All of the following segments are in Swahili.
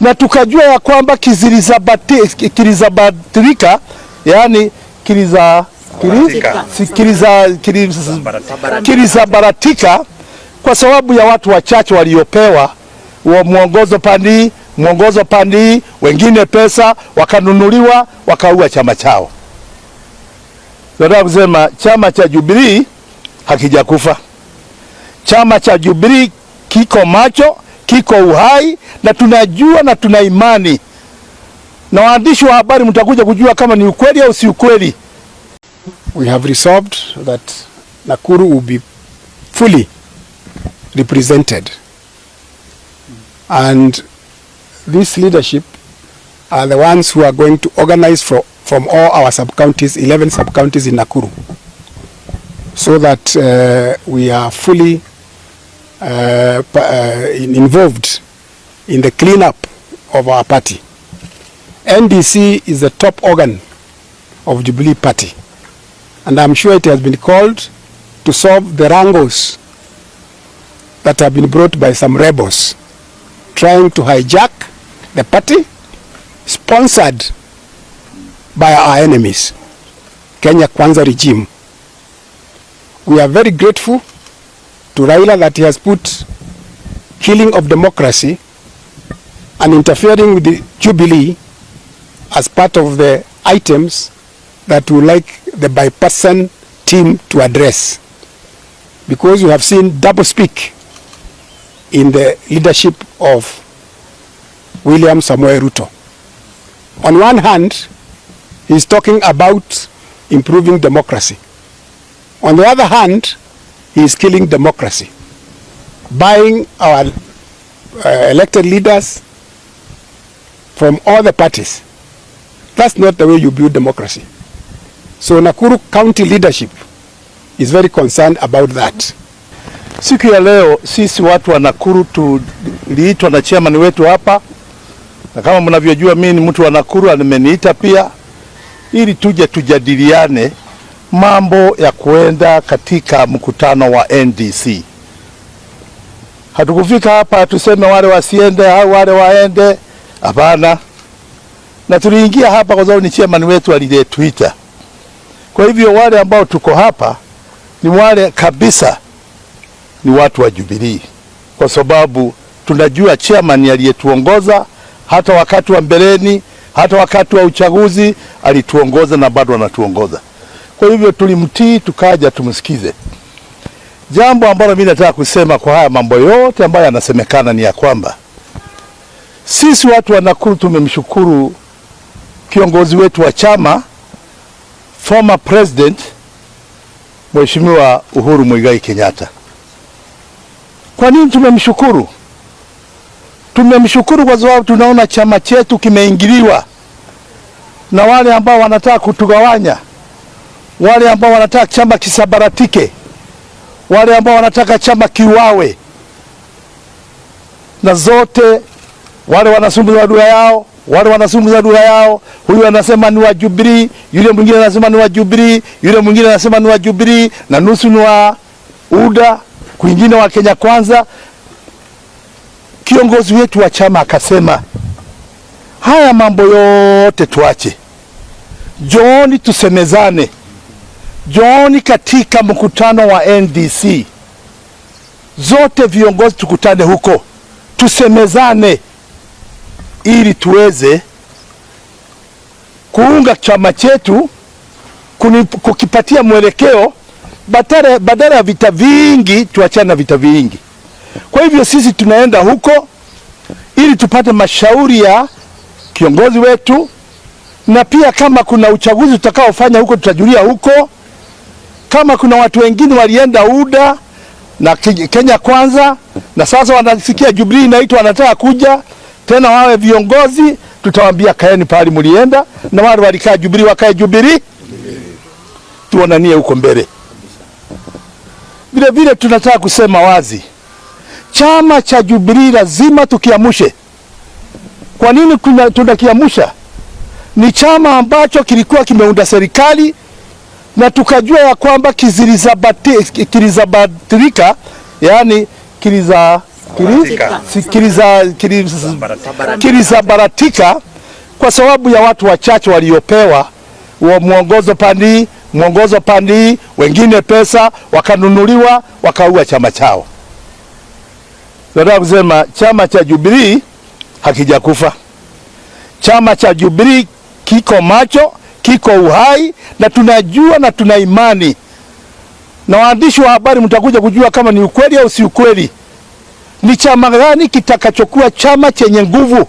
na tukajua ya kwamba kilizabadilika, yani kilizabaratika kwa sababu ya watu wachache waliopewa mwongozo pandi, wengine pesa, wakanunuliwa, wakaua chama chao. Nataka kusema chama cha Jubilee hakijakufa. Chama cha Jubilee kiko macho, kiko uhai, na tunajua na tuna imani. Na waandishi wa habari mtakuja kujua kama ni ukweli au si ukweli. We have resolved that Nakuru will be fully represented, and this leadership are the ones who are going to organize from all our sub-counties, 11 sub-counties in Nakuru, so that we are fully involved in the cleanup of our party. NDC is the top organ of Jubilee Party, and I'm sure it has been called to solve the wrangles that have been brought by some rebels trying to hijack the party, sponsored by our enemies, Kenya Kwanza regime. We are very grateful to Raila that he has put killing of democracy and interfering with the Jubilee as part of the items that we like the bipartisan team to address, because we have seen double speak in the leadership of William Samoei Ruto. On one hand, he is talking about improving democracy. On the other hand, he is killing democracy, buying our elected leaders from all the parties. That's not the way you build democracy. So Nakuru County leadership is very concerned about that. Siku ya leo sisi watu wa Nakuru tuliitwa na chairman wetu hapa, na kama mnavyojua mimi ni mtu wa Nakuru, ameniita pia ili tuje tujadiliane mambo ya kuenda katika mkutano wa NDC. Hatukufika hapa tuseme wale wasiende au wale waende, hapana. Na tuliingia hapa kwa sababu ni chairman wetu aliyetuita. Kwa hivyo wale ambao tuko hapa ni wale kabisa ni watu wa Jubilee, kwa sababu tunajua chairman aliyetuongoza hata wakati wa mbeleni, hata wakati wa uchaguzi alituongoza na bado anatuongoza. Kwa hivyo tulimtii, tukaja tumsikize. Jambo ambalo mimi nataka kusema kwa haya mambo yote ambayo yanasemekana ni ya kwamba sisi watu wa Nakuru tumemshukuru kiongozi wetu wa chama, former president Mheshimiwa Uhuru Kenyatta. Kwa nini tumemshukuru? Tumemshukuru kwa sababu tunaona chama chetu kimeingiliwa na wale ambao wanataka kutugawanya, wale ambao wanataka chama kisabaratike, wale ambao wanataka chama kiuawe, na zote wale wanazungumza lugha yao, wale wanazungumza lugha yao. Huyu anasema ni wa Jubilee, yule mwingine anasema ni wa Jubilee, yule mwingine anasema ni wa Jubilee, na nusu ni wa UDA, kwingine wa Kenya Kwanza. Kiongozi wetu wa chama akasema haya mambo yote tuache, jooni tusemezane, jooni katika mkutano wa NDC, zote viongozi tukutane huko, tusemezane ili tuweze kuunga chama chetu, kukipatia mwelekeo, badala ya vita vingi, tuachane na vita vingi. Kwa hivyo sisi tunaenda huko ili tupate mashauri ya kiongozi wetu, na pia kama kuna uchaguzi tutakaofanya huko tutajulia huko. Kama kuna watu wengine walienda UDA na Kenya Kwanza na sasa wanasikia Jubilee inaitwa wanataka kuja tena wawe viongozi, tutawaambia kaeni pale mlienda, na wale walikaa Jubilee wakae Jubilee, tuonanie huko mbele. Vile vile tunataka kusema wazi, chama cha Jubilee lazima tukiamushe. Kwa nini tunakiamusha? Ni chama ambacho kilikuwa kimeunda serikali, na tukajua ya kwamba kilizabadilika, yani kilisambaratika kwa sababu ya watu wachache waliopewa mwongozo pandi, wengine pesa, wakanunuliwa, wakaua chama chao. Nataka kusema chama cha Jubilee hakijakufa. Chama cha Jubilee kiko macho, kiko uhai, na tunajua na tuna imani. Na waandishi wa habari mtakuja kujua kama ni ukweli au si ukweli. Ni chama gani kitakachokuwa chama chenye nguvu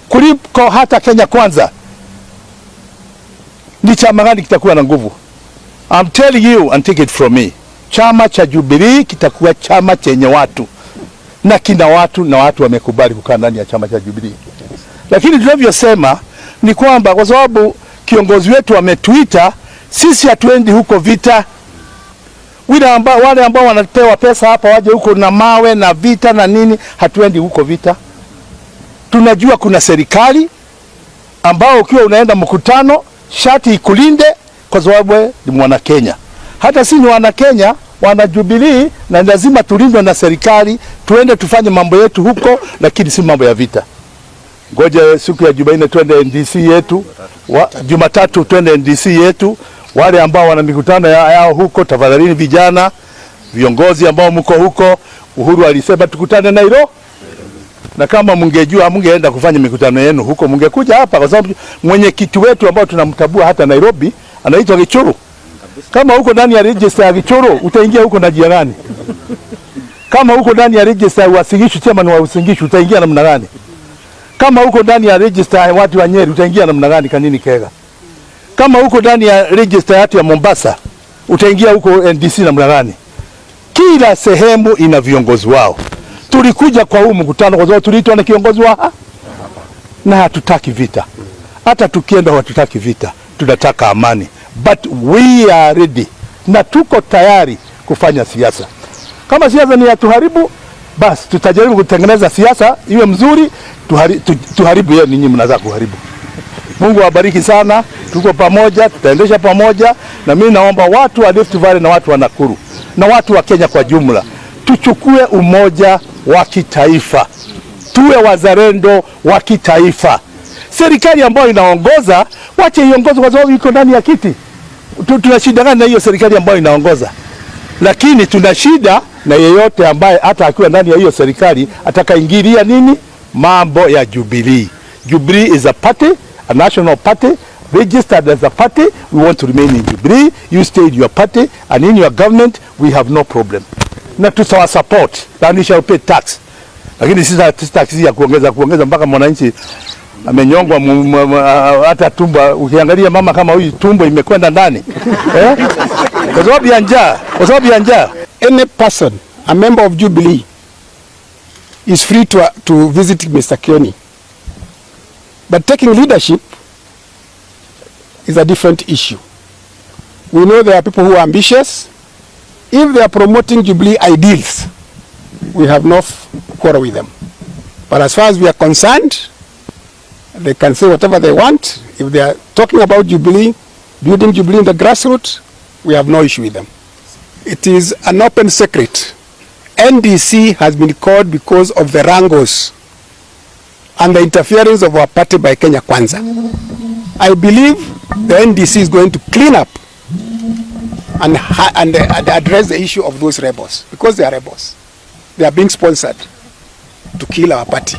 kuliko hata Kenya Kwanza? Ni chama gani kitakuwa na nguvu? I'm telling you and take it from me. Chama cha Jubilee kitakuwa chama chenye watu. Na kina watu, na watu wamekubali kukaa ndani ya chama cha Jubilee. Lakini tunavyosema ni kwamba kwa sababu kiongozi wetu ametuita, sisi hatuendi huko vita. Wale ambao wanapewa pesa hapa waje huko na mawe na vita na nini, hatuendi huko vita. Tunajua kuna serikali ambao ukiwa unaenda mkutano shati ikulinde kwa sababu ni mwana Kenya. Hata si ni wana Kenya, wana Jubilee, na lazima tulindwe na serikali, tuende tufanye mambo yetu huko, lakini si mambo ya vita. Ngoja siku ya Jumanne twende NDC yetu, Jumatatu twende NDC yetu. Wale ambao wana mikutano yao huko, tafadhali vijana, viongozi ambao mko huko, Uhuru alisema tukutane Nairobi. Na kama mngejua mungeenda kufanya mikutano yenu huko, mngekuja hapa, kwa sababu mwenyekiti wetu ambao tunamtabua hata Nairobi anaitwa Gichuru. Kama huko ndani ya register ya Gichuru, utaingia huko na jina gani? Kama huko ndani ya register wa Singishu, chairman wa Singishu, utaingia namna gani? Kama huko ndani ya register ya watu wa Nyeri, utaingia namna gani Kanini Kega? Kama huko ndani ya register ya watu ya Mombasa, utaingia huko NDC namna gani? Kila sehemu ina viongozi wao. Tulikuja kwa huu mkutano kwa sababu tuliitwa na kiongozi wa na hatutaki vita. Hata tukienda hatutaki vita, tunataka amani. But we are ready, na tuko tayari kufanya siasa. Kama siasa ni ya tuharibu, basi tutajaribu kutengeneza siasa iwe mzuri, tuharibu yeye ninyi mnataka kuharibu. Mungu awabariki sana, tuko pamoja, tutaendesha pamoja, na mimi naomba watu wa Rift Valley na watu wa Nakuru na watu wa Kenya kwa jumla, tuchukue umoja wa kitaifa. Tuwe wazalendo wa kitaifa. Serikali ambayo inaongoza, wache iongoze kwa sababu iko ndani ya kiti. Tuna shida gani na hiyo serikali ambayo inaongoza? Lakini tuna shida na yeyote ambaye hata akiwa ndani ya hiyo serikali atakaingilia nini? Mambo ya Jubilee. Jubilee is a party, a national party, registered as a party. We want to remain in Jubilee. You stay in your party and in your government, we have no problem. Na tutawa support, and we shall pay tax. Lakini sisi tax ya kuongeza mpaka mwananchi amenyongwa hata tumbo. Ukiangalia mama kama huyu tumbo imekwenda ndani. Kwa sababu ya njaa. Any person, a member of Jubilee, is free to visit Mr. Kioni. But taking leadership is a different issue. We know there are people who are ambitious. If they are promoting Jubilee ideals, we have no quarrel with them. But as far as we are concerned, they can say whatever they want. If they are talking about Jubilee, building Jubilee in the grassroots, we have no issue with them. It is an open secret. NDC has been called because of the wrangles and the interference of our party by Kenya Kwanza. I believe the NDC is going to clean up and address the issue of those rebels, because they are rebels. They are being sponsored to kill our party,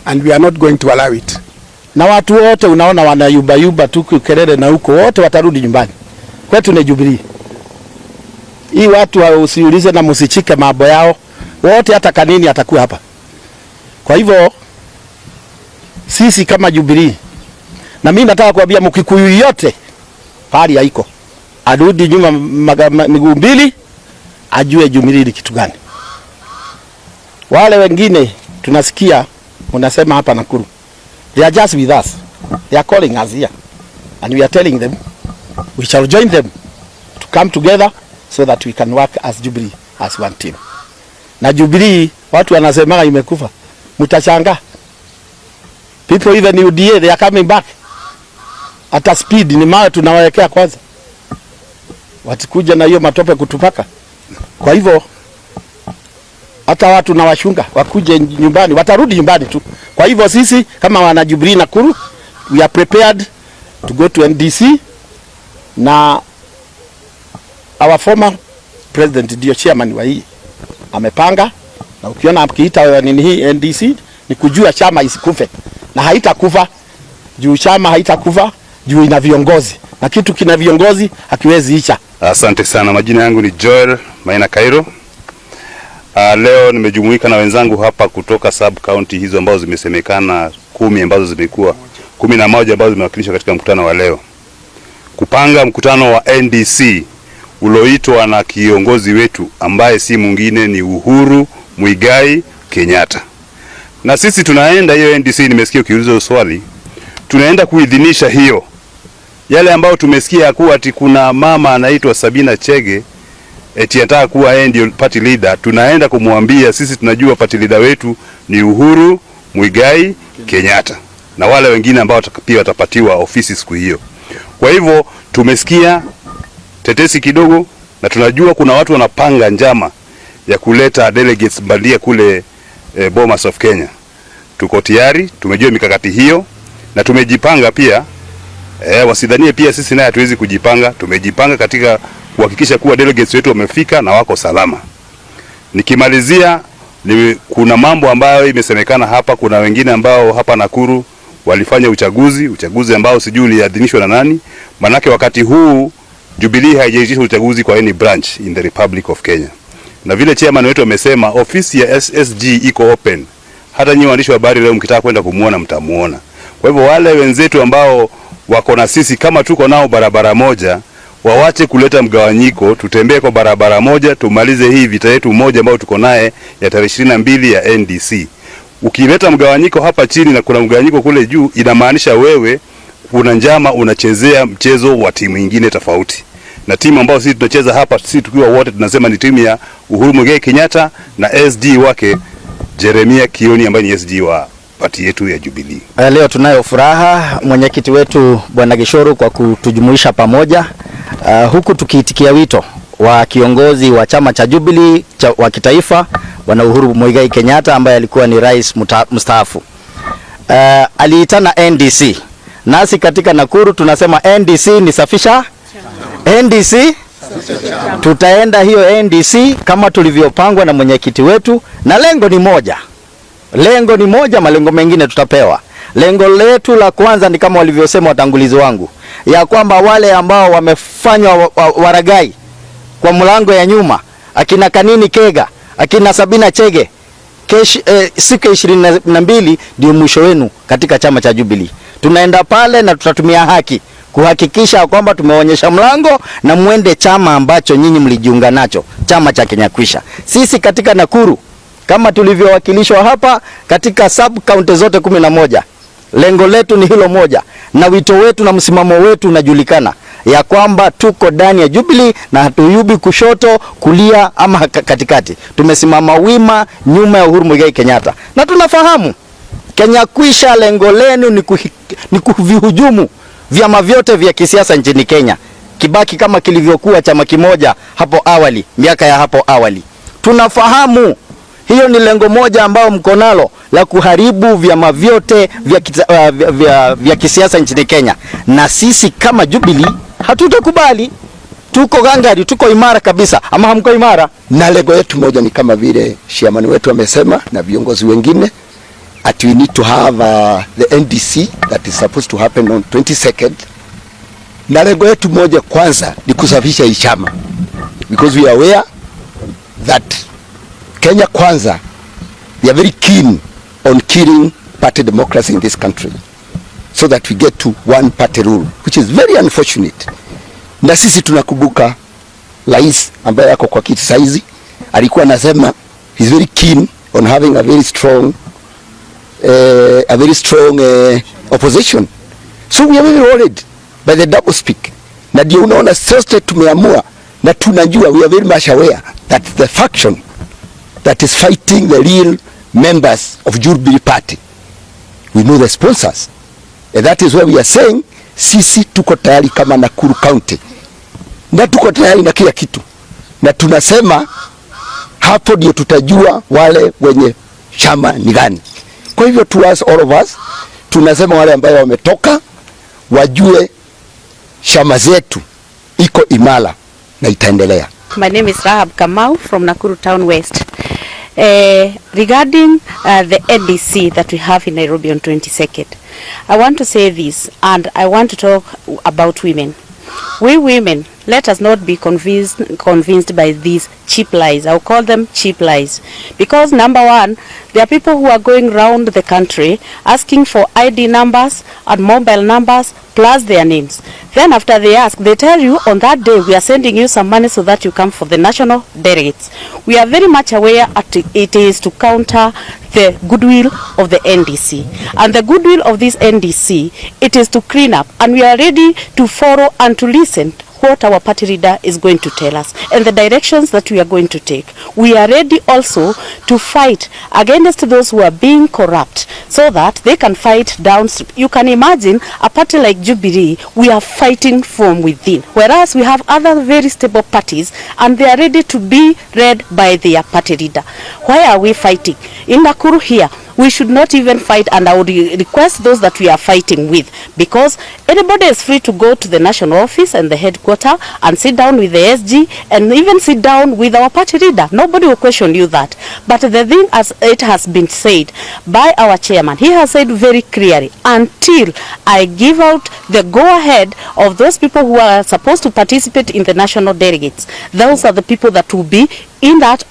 and we are not going to allow it. Na watu wote unaona wanayuba tu kelele na huko wote watarudi nyumbani. Kwetu ni Jubilee. Hii watu usiulize na msichike mambo yao. Wote hata Kanini atakuwa hapa. Kwa hivyo sisi kama Jubilee, na mimi nataka kuambia Mkikuyu yote pali haiko, arudi nyuma miguu mbili, ajue Jubilee ni kitu gani. Wale wengine tunasikia unasema hapa Nakuru, they are just with us. They are calling us here and we are telling them we shall join them to come together so that we can work as Jubilee, as one team. Na Jubilee watu wanasema imekufa, mtachanga. People even UDA, they are coming back at a speed. Ni mawe tunawawekea kwanza, watikuja na hiyo matope kutupaka. Kwa hivyo hata watu na washunga wakuje nyumbani, watarudi nyumbani tu. Kwa hivyo sisi kama wana Jubilee Nakuru, we are prepared to go to NDC, na our former president ndio chairman wa hii amepanga, na ukiona akiita nini hii NDC ni kujua chama isikufe, na haitakufa juu chama haitakufa juu ina viongozi, na kitu kina viongozi hakiwezi icha. Asante sana. Majina yangu ni Joel Maina Cairo. Leo nimejumuika na wenzangu hapa kutoka sub county hizo ambazo zimesemekana 10 ambazo zimekuwa 11 ambazo zimewakilishwa katika mkutano wa leo, kupanga mkutano wa NDC ulioitwa na kiongozi wetu ambaye si mwingine ni Uhuru Muigai Kenyatta. Na sisi tunaenda hiyo NDC, nimesikia ukiuliza swali, tunaenda kuidhinisha hiyo yale ambayo tumesikia kuwa ati kuna mama anaitwa Sabina Chege eti anataka kuwa ndio party leader. Tunaenda kumwambia sisi tunajua party leader wetu ni Uhuru Muigai Kenyatta na wale wengine ambao pia watapatiwa ofisi siku hiyo. Kwa hivyo tumesikia tetesi kidogo, na tunajua kuna watu wanapanga njama ya kuleta delegates bandia kule Bomas of Kenya. Tuko tayari, tumejua mikakati hiyo na tumejipanga pia. Wasidhanie pia sisi naye hatuwezi kujipanga. Tumejipanga katika kuhakikisha kuwa delegates wetu wamefika na wako salama. Nikimalizia, kuna mambo ambayo imesemekana hapa. Kuna wengine ambao hapa Nakuru walifanya uchaguzi ambao sijui uliadhinishwa na nani. Manake wakati huu Jubilee haijaitisha uchaguzi kwa any branch in the Republic of Kenya. Na vile chairman wetu amesema ofisi ya SSG iko open. Hata nyinyi waandishi wa habari leo mkitaka kwenda kumuona mtamuona. Kwa hivyo wale wenzetu ambao wako na sisi kama tuko nao barabara moja, wawache kuleta mgawanyiko, tutembee kwa barabara moja, tumalize hii vita yetu moja ambayo tuko naye ya tarehe 22 ya NDC. Ukileta mgawanyiko hapa chini na kuna mgawanyiko kule juu, inamaanisha wewe kuna njama unachezea mchezo wa timu nyingine tofauti. Na timu ambayo sisi tunacheza hapa, sisi tukiwa wote tunasema ni timu ya Uhuru Muigai Kenyatta na SG wake Jeremia Kioni ambaye ni SG wa party yetu ya Jubilee. Leo tunayo furaha mwenyekiti wetu Bwana Gishoro kwa kutujumuisha pamoja, huku tukiitikia wito wa kiongozi wa chama cha Jubilee wa kitaifa Bwana Uhuru Muigai Kenyatta ambaye alikuwa ni rais mstaafu. Aliitana NDC. Nasi katika Nakuru tunasema NDC ni safisha NDC. Tutaenda hiyo NDC kama tulivyopangwa na mwenyekiti wetu, na lengo ni moja. Malengo mengine tutapewa. Lengo letu la kwanza ni kama walivyosema watangulizi wangu, ya kwamba wale ambao wamefanywa waragai kwa mlango ya nyuma, akina Kanini Kega, akina Sabina Chege, siku 22 ndio mwisho wenu katika chama cha Jubilee. Tunaenda pale na tutatumia haki kuhakikisha kwamba tumeonyesha mlango na muende chama ambacho nyinyi mlijiunga nacho, chama cha Kenya Kwisha. Sisi katika Nakuru kama tulivyowakilishwa hapa katika sub county zote 11, lengo letu ni hilo moja, na wito wetu na msimamo wetu unajulikana ya kwamba tuko ndani ya Jubilee na hatuyubi kushoto, kulia ama katikati. Tumesimama wima nyuma ya Uhuru Muigai Kenyatta. Na tunafahamu Kenya Kwisha lengo lenu ni kuvihujumu vyama vyote vya kisiasa nchini Kenya, kibaki kama kilivyokuwa chama kimoja hapo awali, miaka ya hapo awali. Tunafahamu hiyo ni lengo moja ambao mko nalo la kuharibu vyama vyote vya kisiasa nchini Kenya, na sisi kama Jubilee hatutakubali. Tuko gangari, tuko imara kabisa. Ama hamko imara? Na lengo yetu moja ni kama vile chairman wetu amesema na viongozi wengine, at we need to have the NDC that is supposed to happen on 22nd. Na lengo yetu moja kwanza ni kusafisha hii chama, because we are aware that Kenya Kwanza, they are very keen on killing party democracy in this country, so that we get to one party rule, which is very unfortunate. Na sisi tunakumbuka rais ambaye yako kwa kiti saizi alikuwa anasema he's very keen on having a very strong opposition. So we are very worried by the double speak. Na ndio unaona sasa tumeamua na tunajua, we are very much aware that the faction that is fighting the real members of Jubilee Party, we know the sponsors, and that is why we are saying sisi tuko tayari kama Nakuru County, na tuko tayari na kila kitu, na tunasema hapo ndio tutajua wale wenye chama ni gani. Kwa hivyo to us, all of us, tunasema wale ambao wametoka wajue chama zetu iko imara na itaendelea. My name is Rahab Kamau from Nakuru Town West. Regarding the NDC that we have in Nairobi on 22nd, I want to say this, and I want to talk about women. We women, let us not be convinced by these cheap lies. I'll call them cheap lies. Because number one, there are people who are going around the country asking for ID numbers and mobile numbers plus their names. Then after they ask, they tell you on that day we are sending you some money so that you come for the national delegates. We are very much aware that it is to counter the goodwill of the NDC. And the goodwill of this NDC, it is to clean up. And we are ready to follow and to listen what our party leader is going to tell us and the directions that we are going to take. We are ready also to fight against those who are being corrupt so that they can fight downstream. You can imagine a party like Jubilee, we are fighting from within, whereas we have other very stable parties and they are ready to be led by their party leader. Why are we fighting? In Nakuru here, we should not even fight, and I would request those that we are fighting with, because anybody is free to go to the national office and the headquarters and sit down with the SG and even sit down with our party leader. Nobody will question you that. But the thing, as it has been said by our chairman, he has said very clearly, until I give out the go-ahead of those people who are supposed to participate in the national delegates, those are the people that will be in that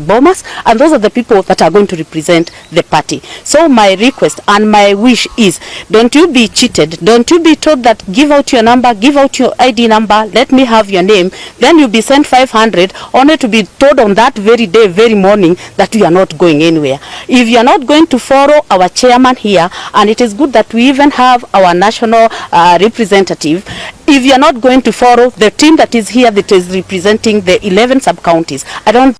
bomas, and those are the people that are going to represent the party. So my request and my wish is, don't you be cheated, don't you be told that give out your number, give out your ID number, let me have your name, then you'll be sent 500 only to be told on that very day, very morning, that you are not going anywhere. If you are not going to follow our chairman here, and it is good that we even have our national representative, if you are not going to follow the team that is here that is representing the 11 sub-counties, I don't...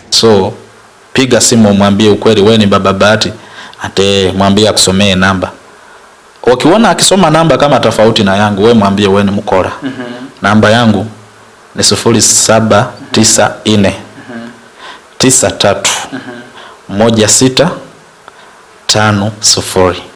So, piga simu mwambie ukweli wewe ni baba Bahati, ate mwambie akusomee namba. Ukiona akisoma namba kama tofauti na yangu, wewe mwambie wewe ni mkora. Namba yangu ni 0794 93 1650.